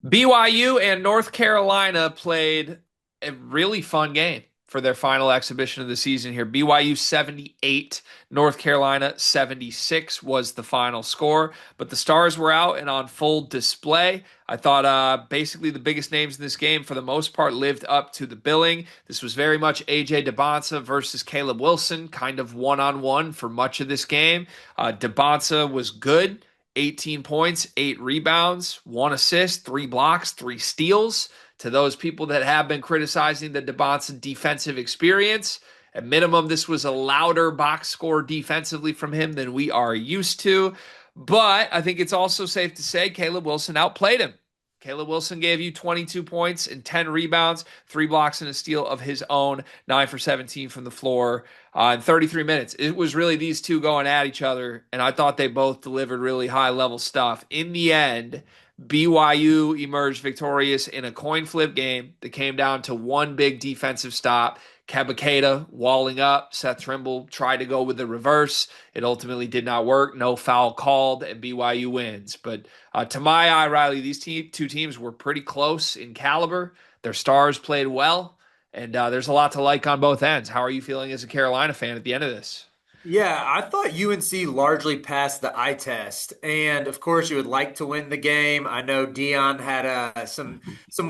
BYU and North Carolina played a really fun game for their final exhibition of the season here. BYU 78, North Carolina 76 was the final score, but the Stars were out and on full display. I thought basically the biggest names in this game, for the most part, lived up to the billing. This was very much AJ DeBonsa versus Caleb Wilson, kind of one-on-one for much of this game. DeBonsa was good. 18 points, 8 rebounds, 1 assist, 3 blocks, 3 steals. To those people that have been criticizing the DeBonson defensive experience, at minimum, this was a louder box score defensively from him than we are used to. But I think it's also safe to say Caleb Wilson outplayed him. Caleb Wilson gave you 22 points and 10 rebounds, 3 blocks and a steal of his own, 9 for 17 from the floor in 33 minutes. It was really these two going at each other, and I thought they both delivered really high-level stuff. In the end, BYU emerged victorious in a coin flip game that came down to one big defensive stop. Kebada walling up. Seth Trimble tried to go with the reverse. It ultimately did not work. No foul called, and BYU wins. But to my eye, Riley, these two teams were pretty close in caliber. Their stars played well, and there's a lot to like on both ends. How are you feeling as a Carolina fan at the end of this? Yeah, I thought UNC largely passed the eye test, and of course, you would like to win the game. I know Dion had some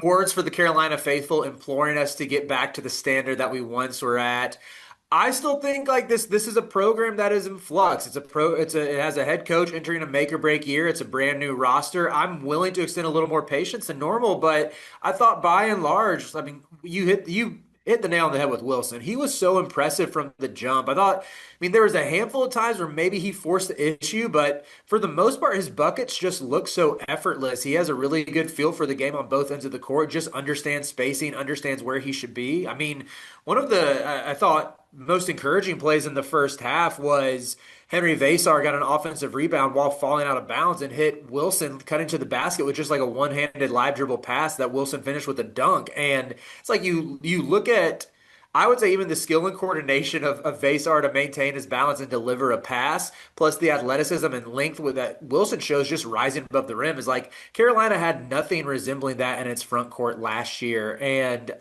words for the Carolina faithful, imploring us to get back to the standard that we once were at. I still think like this is a program that is in flux. It has a head coach entering a make or break year. It's a brand new roster. I'm willing to extend a little more patience than normal, but I thought by and large, I mean, you hit the nail on the head with Wilson. He was so impressive from the jump. I mean, there was a handful of times where maybe he forced the issue, but for the most part, his buckets just look so effortless. He has a really good feel for the game on both ends of the court, just understands spacing, understands where he should be. I mean, one of the, I thought, most encouraging plays in the first half was Henry Vasar got an offensive rebound while falling out of bounds and hit Wilson cutting to the basket with just like a one-handed live dribble pass that Wilson finished with a dunk. And it's like you look at I would say even the skill and coordination of Vasar to maintain his balance and deliver a pass, plus the athleticism and length with that Wilson shows just rising above the rim is like Carolina had nothing resembling that in its front court last year, and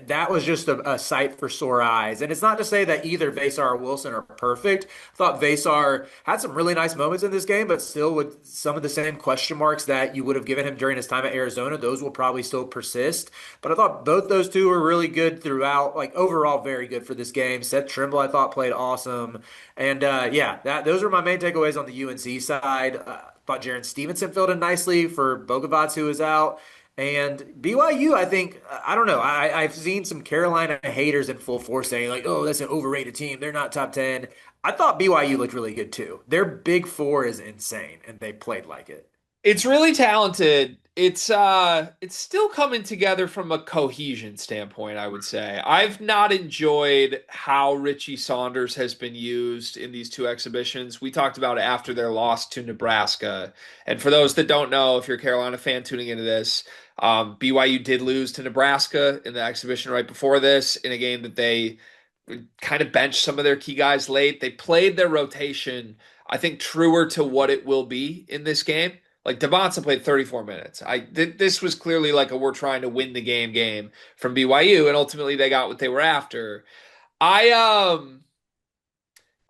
that was just a sight for sore eyes. And it's not to say that either Vasar or Wilson are perfect. I thought Vasar had some really nice moments in this game, but still with some of the same question marks that you would have given him during his time at Arizona, those will probably still persist. But I thought both those two were really good throughout, like overall very good for this game. Seth Trimble, I thought, played awesome. And yeah, those were my main takeaways on the UNC side. Thought Jaron Stevenson filled in nicely for Bogovac, who was out. And BYU, I think, I don't know. I've seen some Carolina haters in full force saying, like, oh, that's an overrated team. They're not top 10. I thought BYU looked really good too. Their big four is insane, and they played like it. It's really talented. It's still coming together from a cohesion standpoint, I would say. I've not enjoyed how Richie Saunders has been used in these two exhibitions. We talked about it after their loss to Nebraska. And for those that don't know, if you're a Carolina fan tuning into this, BYU did lose to Nebraska in the exhibition right before this in a game that they kind of benched some of their key guys late. They played their rotation, I think, truer to what it will be in this game. Like Devonta played 34 minutes. This was clearly like a we're trying to win the game from BYU, and ultimately they got what they were after. I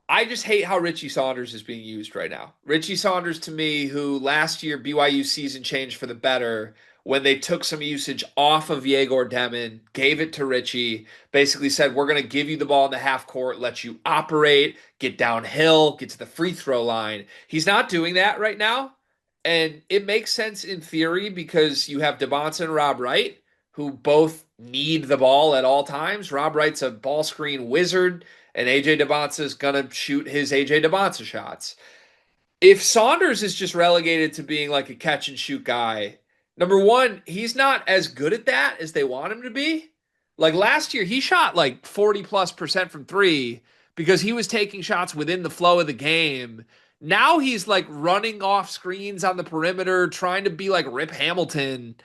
I just hate how Richie Saunders is being used right now. Richie Saunders, to me, who last year BYU season changed for the better when they took some usage off of Yegor Demon, gave it to Richie, basically said, we're going to give you the ball in the half court, let you operate, get downhill, get to the free throw line. He's not doing that right now. And it makes sense in theory because you have DeBonson and Rob Wright, who both need the ball at all times. Rob Wright's a ball screen wizard, and AJ DeBonsa is going to shoot his AJ DeBonsa shots. If Saunders is just relegated to being like a catch and shoot guy, number one, he's not as good at that as they want him to be. Like last year, he shot like 40+% from three because he was taking shots within the flow of the game. Now he's like running off screens on the perimeter, trying to be like Rip Hamilton.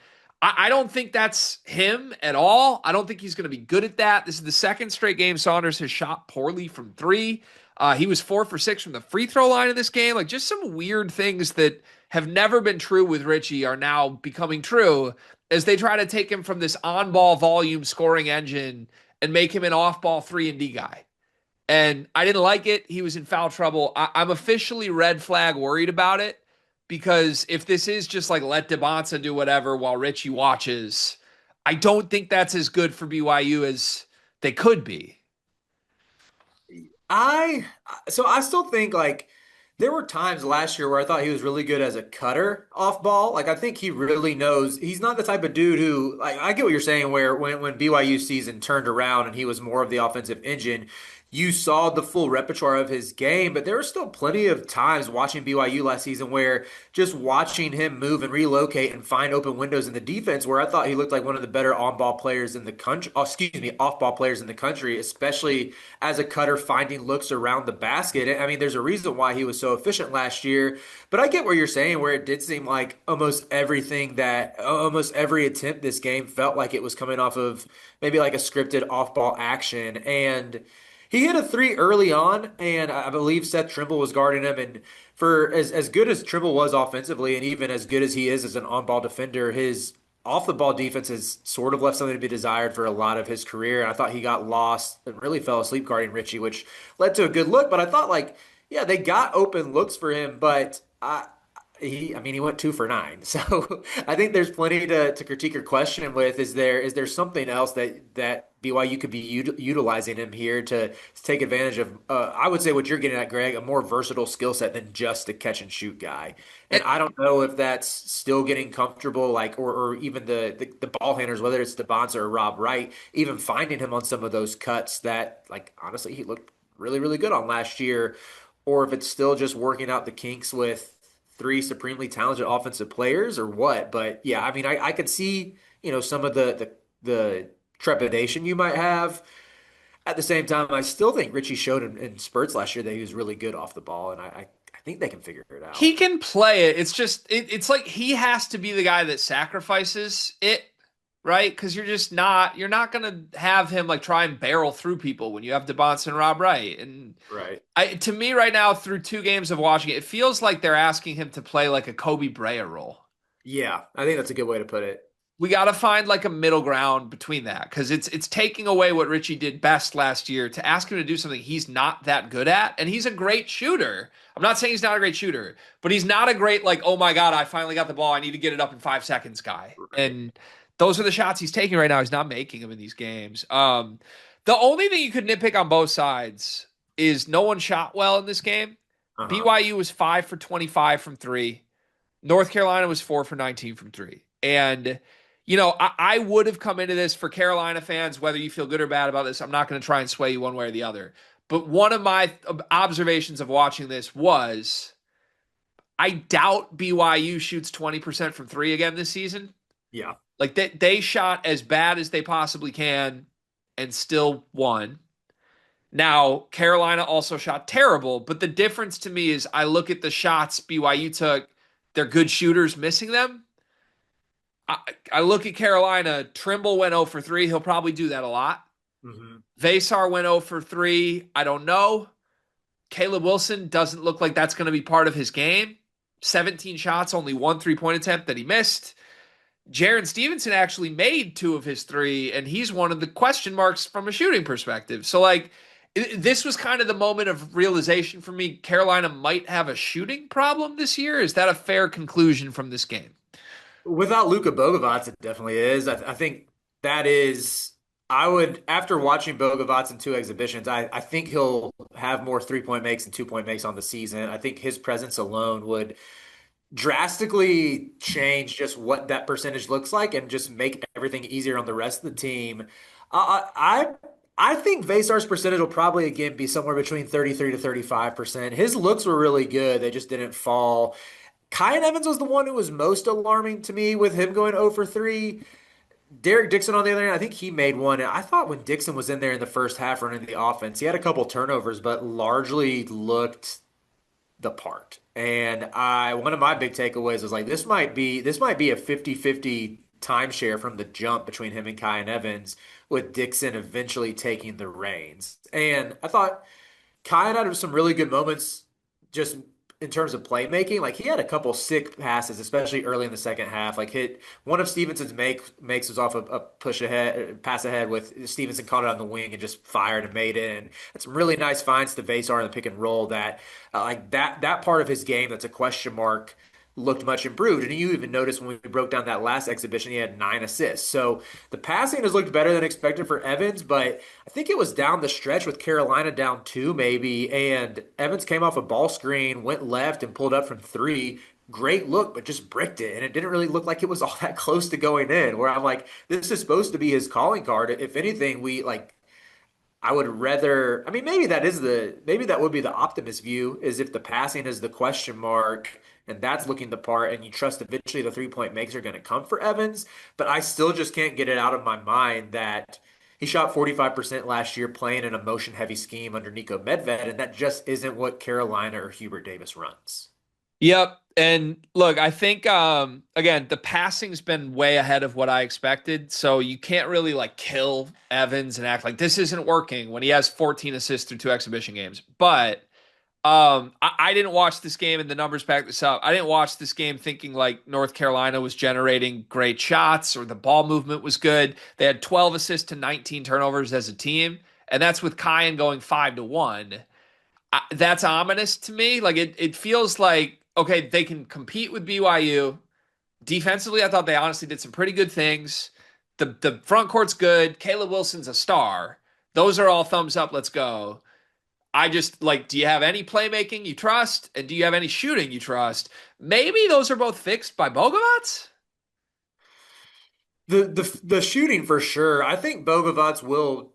I don't think that's him at all. I don't think he's going to be good at that. This is the second straight game Saunders has shot poorly from three. He was 4 for 6 from the free throw line in this game. Like just some weird things that have never been true with Richie are now becoming true. as they try to take him from this on-ball volume scoring engine and make him an off-ball 3-and-D guy. And I didn't like it. He was in foul trouble. I'm officially red flag worried about it because if this is just like let DeBonsa do whatever while Richie watches, I don't think that's as good for BYU as they could be. I so I still think like there were times last year where I thought he was really good as a cutter off ball. Like I think he really knows he's not the type of dude who like I get what you're saying where when BYU season turned around and he was more of the offensive engine, you saw the full repertoire of his game, but there were still plenty of times watching BYU last season where just watching him move and relocate and find open windows in the defense where I thought he looked like one of the better on-ball players in the country, oh, excuse me, off-ball players in the country, especially as a cutter finding looks around the basket. I mean, there's a reason why he was so efficient last year, but I get what you're saying where it did seem like almost every attempt this game felt like it was coming off of maybe like a scripted off-ball action. And he hit a three early on, and I believe Seth Trimble was guarding him. And for as good as Trimble was offensively, and even as good as he is as an on-ball defender, his off the ball defense has sort of left something to be desired for a lot of his career. And I thought he got lost and really fell asleep guarding Richie, which led to a good look. But I thought like, yeah, they got open looks for him, but I mean, he went 2 for 9. So I think there's plenty to critique or question him with. Is there something else that BYU could be utilizing him here to take advantage of? I would say what you're getting at, Greg, a more versatile skill set than just a catch and shoot guy. And And I don't know if that's still getting comfortable, like, or even the ball handlers, whether it's DeBonsa or Rob Wright, even finding him on some of those cuts that, like, honestly, he looked really, really good on last year, or if it's still just working out the kinks with three supremely talented offensive players or what. But yeah, I mean, I could see, some of the trepidation you might have. At the same time, I still think Richie showed in spurts last year that he was really good off the ball, and I think they can figure it he out. can play it. It's just it's like he has to be the guy that sacrifices it, right? Because you're not gonna have him like try and barrel through people when you have DeBonce and Rob Wright. And Right. to me right now, through 2 games of watching it, it feels like they're asking him to play like a Kobe Brea role. Yeah, I think that's a good way to put it. We got to find like a middle ground between that because it's taking away what Richie did best last year to ask him to do something he's not that good at, and he's a great shooter. I'm not saying he's not a great shooter, but he's not a great like, oh my god, I finally got the ball, I need to get it up in 5 seconds guy. Right. And those are the shots he's taking right now. He's not making them in these games. The only thing you could nitpick on both sides is no one shot well in this game. Uh-huh. BYU was 5 for 25 from three. North Carolina was 4 for 19 from three. And, I would have come into this for Carolina fans, whether you feel good or bad about this. I'm not going to try and sway you one way or the other. But one of my observations of watching this was I doubt BYU shoots 20% from three again this season. Yeah. Like they shot as bad as they possibly can and still won. Now, Carolina also shot terrible, but the difference to me is I look at the shots BYU took, they're good shooters missing them. I look at Carolina, Trimble went 0 for 3. He'll probably do that a lot. Hmm. Vasar went 0 for 3. I don't know. Caleb Wilson doesn't look like that's going to be part of his game. 17 shots, only 1 3-point attempt that he missed. Jaron Stevenson actually made 2 of his 3, and he's one of the question marks from a shooting perspective. So, like, this was kind of the moment of realization for me. Carolina might have a shooting problem this year. Is that a fair conclusion from this game? Without Luka Bogovac, it definitely is. I think that is. I would, after watching Bogovac in 2 exhibitions, I think he'll have more 3-point makes and 2-point makes on the season. I think his presence alone would drastically change just what that percentage looks like and just make everything easier on the rest of the team. I think Vasar's percentage will probably again be somewhere between 33 to 35%. His looks were really good. They just didn't fall. Kyan Evans was the one who was most alarming to me with him going 0 for 3. Derek Dixon, on the other hand, I think he made one. I thought when Dixon was in there in the first half running the offense, he had a couple turnovers, but largely looked the part. And one of my big takeaways was like this might be a 50-50 timeshare from the jump between him and Kyan Evans, with Dixon eventually taking the reins. And I thought Kyan had some really good moments just in terms of playmaking. Like he had a couple sick passes, especially early in the second half. Like hit one of Stevenson's makes was off a push ahead, pass ahead with Stevenson caught it on the wing and just fired and made it. And had some really nice finds to Vasar in the pick and roll that like that part of his game that's a question mark looked much improved. And you even noticed when we broke down that last exhibition, he had 9 assists. So the passing has looked better than expected for Evans, but I think it was down the stretch with Carolina down two, maybe. And Evans came off a ball screen, went left, and pulled up from three. Great look, but just bricked it. And it didn't really look like it was all that close to going in. Where I'm like, this is supposed to be his calling card. If anything, we like I would rather, I mean, maybe that would be the optimist view is if the passing is the question mark and that's looking the part and you trust eventually the 3 point makes are going to come for Evans. But I still just can't get it out of my mind that he shot 45% last year playing in a motion heavy scheme under Nico Medved, and that just isn't what Carolina or Hubert Davis runs. Yep. And look, I think again, the passing's been way ahead of what I expected. So you can't really like kill Evans and act like this isn't working when he has 14 assists through two exhibition games. But I didn't watch this game and the numbers back this up. I didn't watch this game thinking like North Carolina was generating great shots or the ball movement was good. They had 12 assists to 19 turnovers as a team, and that's with Kyan going 5-1. That's ominous to me. Like it feels like okay, they can compete with BYU. Defensively, I thought they honestly did some pretty good things. The front court's good. Caleb Wilson's a star. Those are all thumbs up. Let's go. I just like, do you have any playmaking you trust? And do you have any shooting you trust? Maybe those are both fixed by Bogovats. The shooting for sure. I think Bogovats will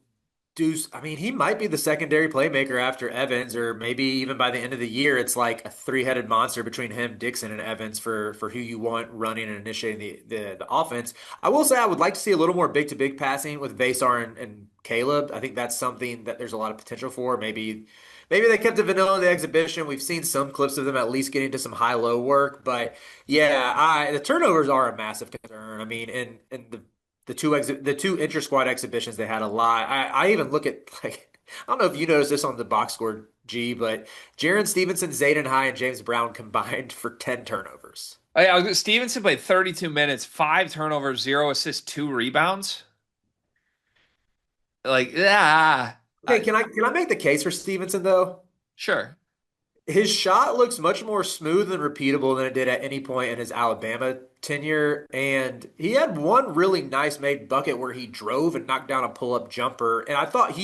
I mean, he might be the secondary playmaker after Evans, or maybe even by the end of the year, it's like a three-headed monster between him, Dixon, and Evans for who you want running and initiating the offense. I will say I would like to see a little more big-to-big passing with Vasar and Caleb. I think that's something that there's a lot of potential for. Maybe they kept it vanilla in the exhibition. We've seen some clips of them at least getting to some high-low work, but yeah, the turnovers are a massive concern. I mean, and the two inter squad exhibitions they had a lot. I even look at like I don't know if you noticed this on the box score G, but Jaron Stevenson, Zayden High, and James Brown combined for 10 turnovers. Stevenson played 32 minutes, five turnovers, zero assists, two rebounds. Like, yeah, Okay, can I make the case for Stevenson though? sure. His shot looks much more smooth and repeatable than it did at any point in his Alabama tenure. And he had one really nice made bucket where he drove and knocked down a pull-up jumper. And I thought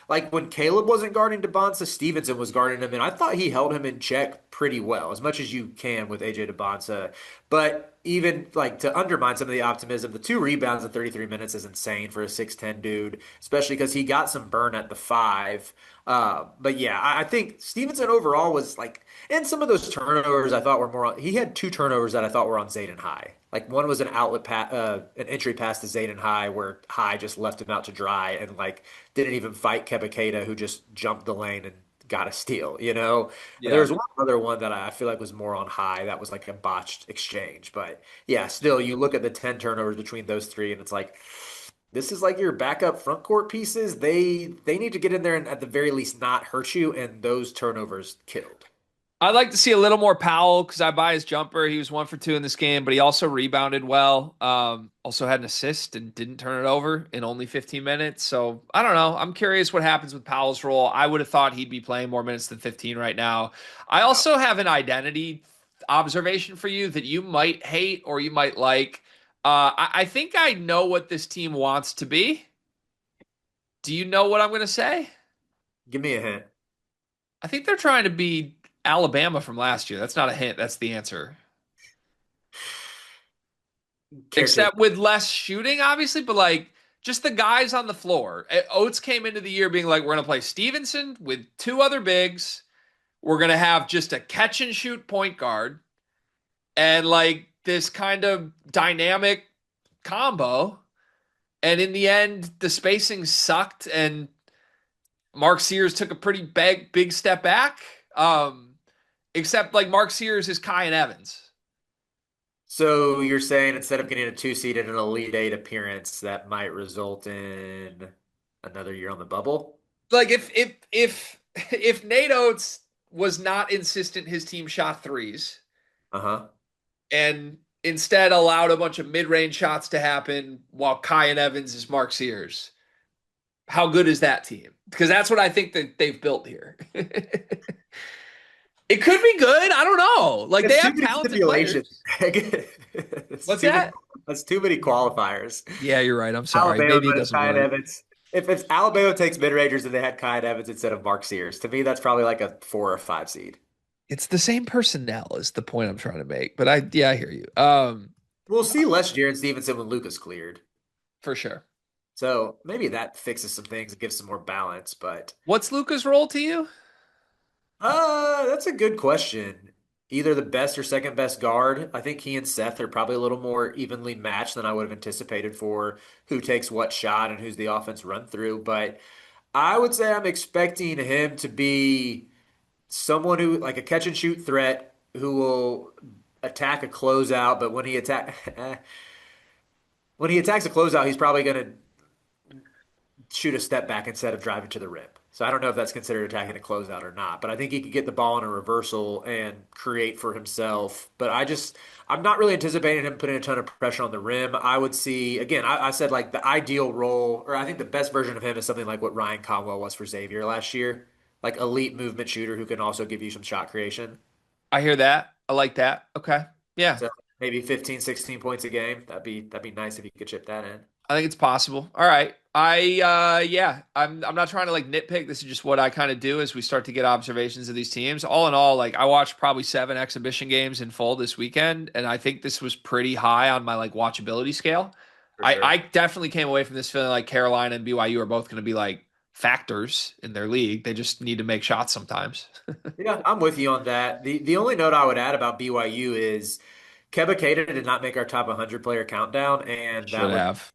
like when Caleb wasn't guarding DeBonsa, Stevenson was guarding him. And I thought he held him in check pretty well, as much as you can with AJ DeBonsa. But even like to undermine some of the optimism, the two rebounds in 33 minutes is insane for a 6'10 dude, especially because he got some burn at the five. But yeah, I think Stevenson overall was like, and some of those turnovers I thought were more on, he had two turnovers that I thought were on Zayden High. Like one was an an entry pass to Zayden High where High just left him out to dry and like didn't even fight Kebaketa who just jumped the lane and got a steal, you know? There Yeah. was one other one that I feel like was more on High that was like a botched exchange. But yeah, still you look at the 10 turnovers between those three and it's like, this is like your backup front court pieces. They need to get in there and at the very least not hurt you, and those turnovers killed. I'd like to see a little more Powell because I buy his jumper. He was 1 for 2 in this game, but he also rebounded well. Also had an assist and didn't turn it over in only 15 minutes. So I don't know. I'm curious what happens with Powell's role. I would have thought he'd be playing more minutes than 15 right now. I also have an identity observation for you that you might hate or you might like. I think I know what this team wants to be. Do you know what I'm going to say? Give me a hint. I think they're trying to be Alabama from last year. That's not a hint. That's the answer. Character. Except with less shooting, obviously, but like just the guys on the floor. Oates came into the year being like, we're going to play Stevenson with two other bigs. We're going to have just a catch and shoot point guard and like this kind of dynamic combo. And in the end, the spacing sucked and Mark Sears took a pretty big step back. Except like Mark Sears is Kai and Evans. So you're saying instead of getting a two seed in an Elite Eight appearance, that might result in another year on the bubble? Like if Nate Oates was not insistent his team shot threes Uh-huh. and instead allowed a bunch of mid-range shots to happen while Kai and Evans is Mark Sears. How good is that team? Because that's what I think that they've built here. It could be good. I don't know. Like they It's too have many talented stipulations. players. It's What's too many. that? That's too many qualifiers. Yeah, you're right. I'm sorry. Alabama Maybe it minus doesn't Kyan work. Evans. If Alabama takes mid-rangers and they had Kyan Evans instead of Mark Sears, to me that's probably like a 4 or 5 seed. It's the same personnel is the point I'm trying to make. But I hear you. We'll see less Jaron Stevenson when Luca's cleared. For sure. So maybe that fixes some things and gives some more balance. But What's Luca's role to you? that's a good question. Either the best or second best guard. I think he and Seth are probably a little more evenly matched than I would have anticipated for who takes what shot and who's the offense run through. But I would say I'm expecting him to be someone who like a catch and shoot threat who will attack a closeout, but when he attacks a closeout, he's probably going to shoot a step back instead of driving to the rim. So I don't know if that's considered attacking a closeout or not, but I think he could get the ball in a reversal and create for himself. But I'm not really anticipating him putting a ton of pressure on the rim. I would see, again, I said like the ideal role, or I think the best version of him is something like what Ryan Conwell was for Xavier last year, like elite movement shooter who can also give you some shot creation. I hear that. I like that. Okay. Yeah. So maybe 15, 16 points a game. That'd be nice if you could chip that in. I think it's possible. All right. Yeah, I'm not trying to like nitpick. This is just what I kind of do as we start to get observations of these teams. All in all, like I watched probably 7 exhibition games in full this weekend, and I think this was pretty high on my like watchability scale. For I sure. definitely came away from this feeling like Carolina and BYU are both going to be like factors in their league. They just need to make shots sometimes. Yeah, I'm with you on that. The only note I would add about BYU is Kebada did not make our top 100 player countdown, and Should that would have.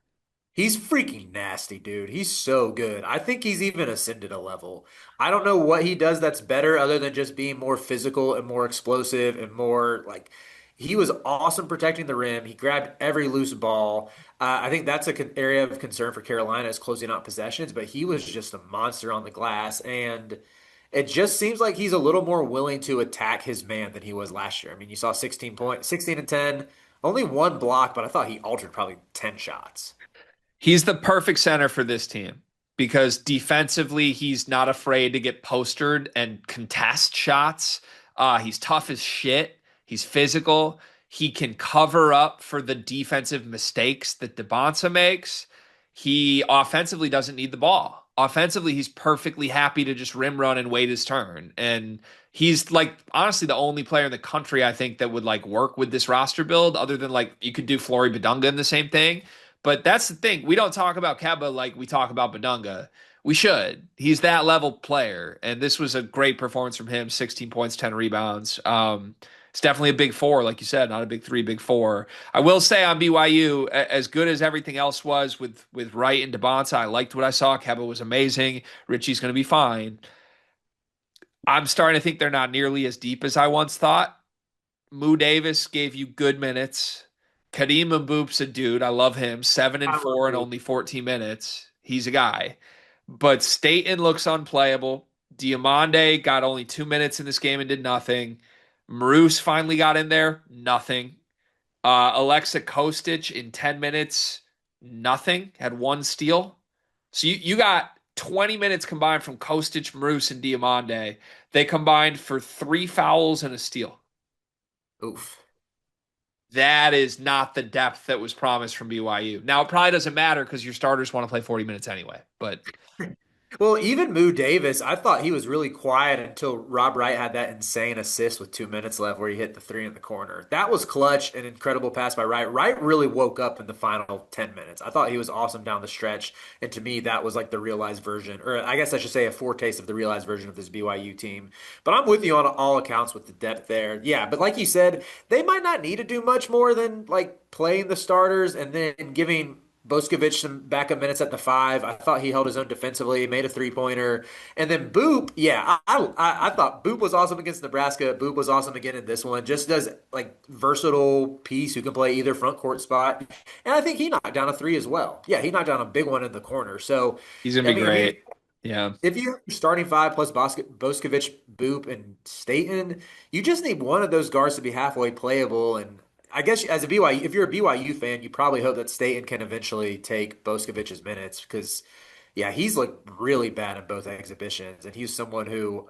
he's freaking nasty, dude. He's so good. I think he's even ascended a level. I don't know what he does that's better other than just being more physical and more explosive and more like he was awesome protecting the rim. He grabbed every loose ball. I think that's an area of concern for Carolina is closing out possessions, but he was just a monster on the glass. And it just seems like he's a little more willing to attack his man than he was last year. I mean, you saw 16 points, 16 and 10, only one block, but I thought he altered probably 10 shots. He's the perfect center for this team because defensively, he's not afraid to get postered and contest shots. He's tough as shit. He's physical. He can cover up for the defensive mistakes that DeBonsa makes. He offensively doesn't need the ball. Offensively, he's perfectly happy to just rim run and wait his turn. And he's like honestly the only player in the country I think that would like work with this roster build, other than like you could do Flory Badunga in the same thing. But that's the thing. We don't talk about Keba like we talk about Badunga. We should. He's that level player. And this was a great performance from him 16 points, 10 rebounds. It's definitely a big four, like you said, not a big three, big four. I will say on BYU, as good as everything else was with Wright and DeBonta, I liked what I saw. Keba was amazing. Richie's going to be fine. I'm starting to think they're not nearly as deep as I once thought. Moo Davis gave you good minutes. Kadeem Mboup's a dude. I love him. Seven and I love four in you. only 14 minutes. He's a guy. But Staten looks unplayable. Diamande got only 2 minutes in this game and did nothing. Marouse finally got in there. Nothing. Alexa Kostic in 10 minutes. Nothing. Had one steal. So you got 20 minutes combined from Kostic, Marouse, and Diamande. They combined for 3 fouls and a steal. Oof. That is not the depth that was promised from BYU. Now, it probably doesn't matter because your starters want to play 40 minutes anyway. But Well, even Moo Davis, I thought he was really quiet until Rob Wright had that insane assist with 2 minutes left where he hit the three in the corner. That was clutch, an incredible pass by Wright. Wright really woke up in the final 10 minutes. I thought he was awesome down the stretch. And to me, that was like the realized version, or I guess I should say a foretaste of the realized version of this BYU team. But I'm with you on all accounts with the depth there. Yeah, but like you said, they might not need to do much more than like playing the starters and then giving Boskovic some backup minutes at the five. I thought he held his own defensively, made a three-pointer. And then Boop, yeah, I thought Boop was awesome against Nebraska. Boop was awesome again in this one. Just does like versatile piece who can play either front court spot. And I think he knocked down a three as well. Yeah, he knocked down a big one in the corner. So, he's going to I be mean, great. Yeah. If you have your starting five plus Boskovic, Boop, and Staten, you just need one of those guards to be halfway playable. And I guess as a BYU, if you're a BYU fan, you probably hope that Staten can eventually take Boskovic's minutes because, yeah, he's looked really bad in both exhibitions. And he's someone who,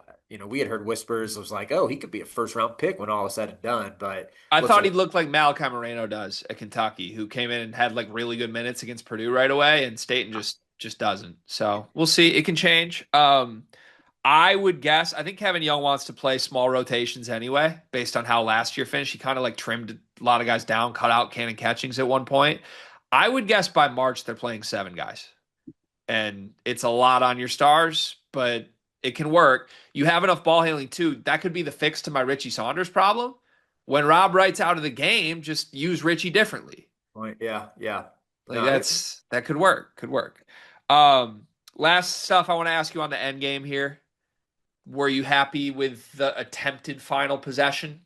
we had heard whispers was like, oh, he could be a first round pick when all is said and done. But I looks thought like, he looked like Malachi Moreno does at Kentucky, who came in and had like really good minutes against Purdue right away, and Staten just doesn't. So we'll see. It can change. I would guess. I think Kevin Young wants to play small rotations anyway, based on how last year finished. He kind of like trimmed a lot of guys down, cut out Cannon Catchings at one point. I would guess by March they're playing seven guys, and it's a lot on your stars, but it can work. You have enough ball handling too. That could be the fix to my Richie Saunders problem. When Rob Wright's out of the game, just use Richie differently. yeah, yeah. Like No, that could work. Could work. Um, Last stuff I want to ask you on the end game here. Were you happy with the attempted final possession?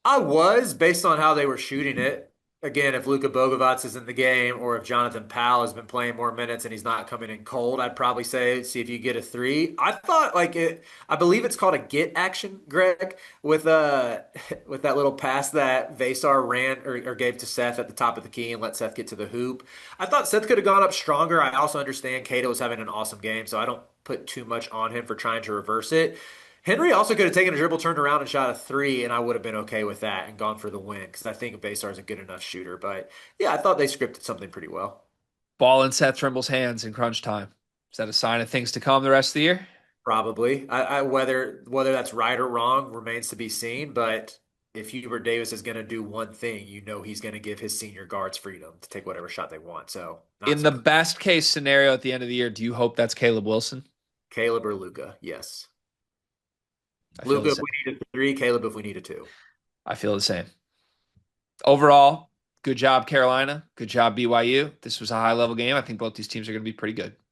I was based on how they were shooting it. Again, if Luka Bogovac is in the game or if Jonathan Powell has been playing more minutes and he's not coming in cold, I'd probably say see if you get a three. I thought I believe it's called a get action, Greg, with with that little pass that Vasar ran or gave to Seth at the top of the key and let Seth get to the hoop. I thought Seth could have gone up stronger. I also understand Cato was having an awesome game, so I don't put too much on him for trying to reverse it. Henry also could have taken a dribble, turned around, and shot a three, and I would have been okay with that and gone for the win because I think Basar is a good enough shooter. But yeah, I thought they scripted something pretty well. Ball in Seth Trimble's hands in crunch time. Is that a sign of things to come the rest of the year? Probably. Whether that's right or wrong remains to be seen. But if Hubert Davis is going to do one thing, he's going to give his senior guards freedom to take whatever shot they want. So not In the surprised. best case scenario at the end of the year, do you hope that's Caleb Wilson? Caleb or Luca, yes. I feel Luca the if same. we need a three, Caleb if we need a two. I feel the same. Overall, good job, Carolina. Good job, BYU. This was a high level game. I think both these teams are going to be pretty good.